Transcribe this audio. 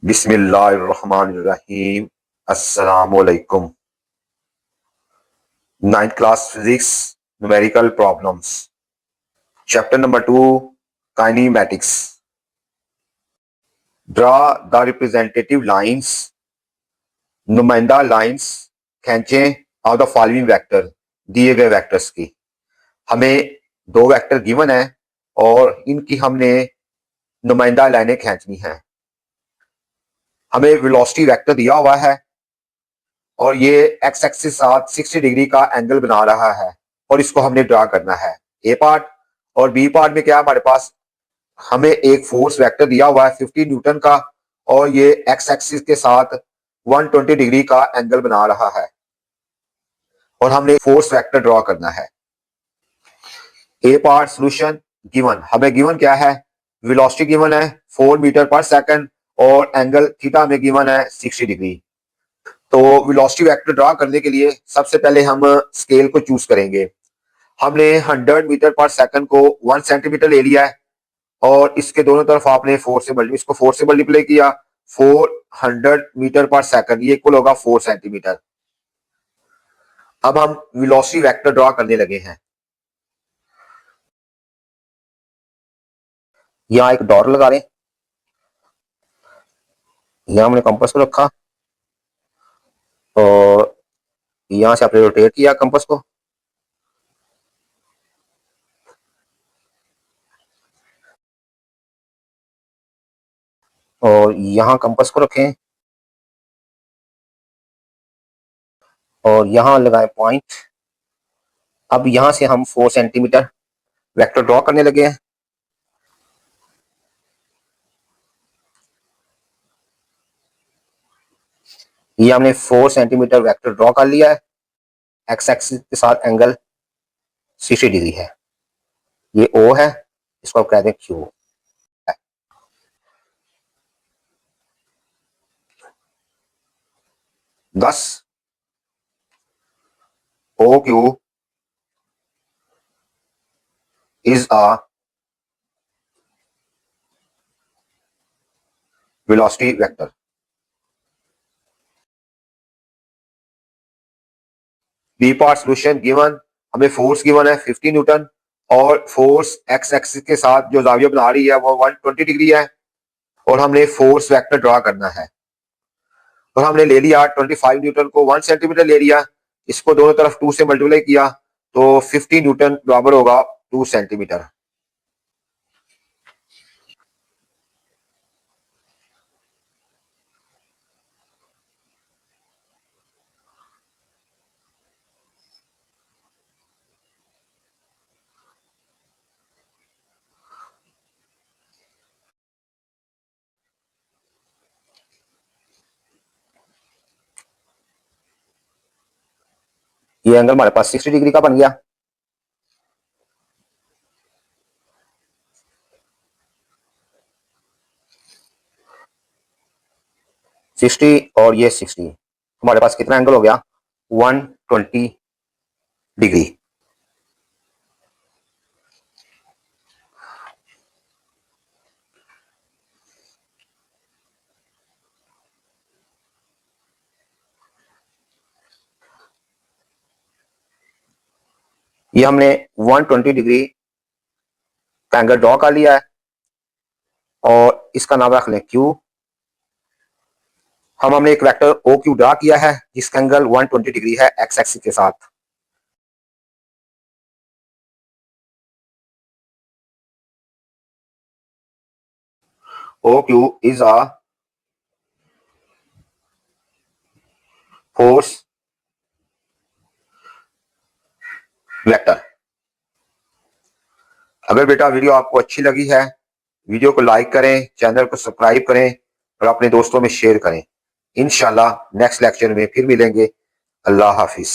बिस्मिल्लाहिर्रहमानिर्रहीम। अस्सलामुअलैकुम। 9th class physics numerical problems, chapter number 2, kinematics. Draw the representative lines, नुमाइंदा lines खींचें of the following vector, दिए गए वेक्टर्स की। हमें दो वेक्टर गिवन है और इनकी हमने नुमाइंदा लाइनें खींचनी हैं। हमें वेलोसिटी वेक्टर दिया हुआ है और ये एक्स एक्सिस साथ 60 डिग्री का एंगल बना रहा है और इसको हमने ड्रा करना है। ए पार्ट और बी पार्ट में क्या हमारे पास, हमें एक फोर्स वेक्टर दिया हुआ है 50 न्यूटन का और ये एक्स एक्सिस के साथ 120 डिग्री का एंगल बना रहा है और हमने फोर्स वेक्टर ड्रॉ करना है। ए पार्ट सोल्यूशन गिवन, हमें गिवन क्या है, वेलोसिटी गिवन है 4 मीटर पर सेकंड और एंगल थीटा में गिवन है 60 डिग्री। तो वेलोसिटी वेक्टर ड्रा करने के लिए सबसे पहले हम स्केल को चूज करेंगे। हमने 100 मीटर पर सेकंड को 1 सेंटीमीटर ले लिया है और इसके दोनों तरफ आपने 4 से मल्टीप्लाई किया। 400 मीटर पर सेकंड ये इक्वल होगा 4 सेंटीमीटर। अब हम वेलोसिटी वेक्टर ड्रा करने लगे हैं। यहाँ एक डॉट लगा लें, यहाँ हमने कंपास को रखा और यहां से आपने रोटेट किया कंपास को और यहाँ कंपास को रखें और यहाँ लगाए पॉइंट। अब यहां से हम 4 सेंटीमीटर वेक्टर ड्रॉ करने लगे हैं। ये हमने 4 सेंटीमीटर वेक्टर ड्रॉ कर लिया है। एक्स एक्सिस के साथ एंगल 60 डिग्री है। ये ओ है, इसको आप कहते हैं Q. 10 O Q is a velocity vector. B part solution given, हमें फोर्स गिवन है 50 न्यूटन और फोर्स एक्स एक्सिस के साथ जो जाविया बना रही है वो 120 डिग्री है और हमने फोर्स वेक्टर ड्रा करना है। और हमने ले लिया 25 न्यूटन को 1 सेंटीमीटर ले लिया, इसको दोनों तरफ 2 से मल्टीप्लाई किया तो 50 न्यूटन बराबर होगा 2 सेंटीमीटर। ये एंगल हमारे पास 60 डिग्री का बन गया। सिक्सटी और ये 60, हमारे पास कितना एंगल हो गया, 120 डिग्री। ये हमने 120 डिग्री का एंगल ड्रॉ कर लिया है और इसका नाम रख लें क्यू। हमने एक वेक्टर ओ क्यू ड्रा किया है जिसका एंगल 120 डिग्री है एक्स एक्सिस के साथ। O Q is a force vector. अगर बेटा वीडियो आपको अच्छी लगी है, वीडियो को लाइक करें, चैनल को सब्सक्राइब करें और अपने दोस्तों में शेयर करें। इंशाल्लाह नेक्स्ट लेक्चर में फिर मिलेंगे। अल्लाह हाफिज।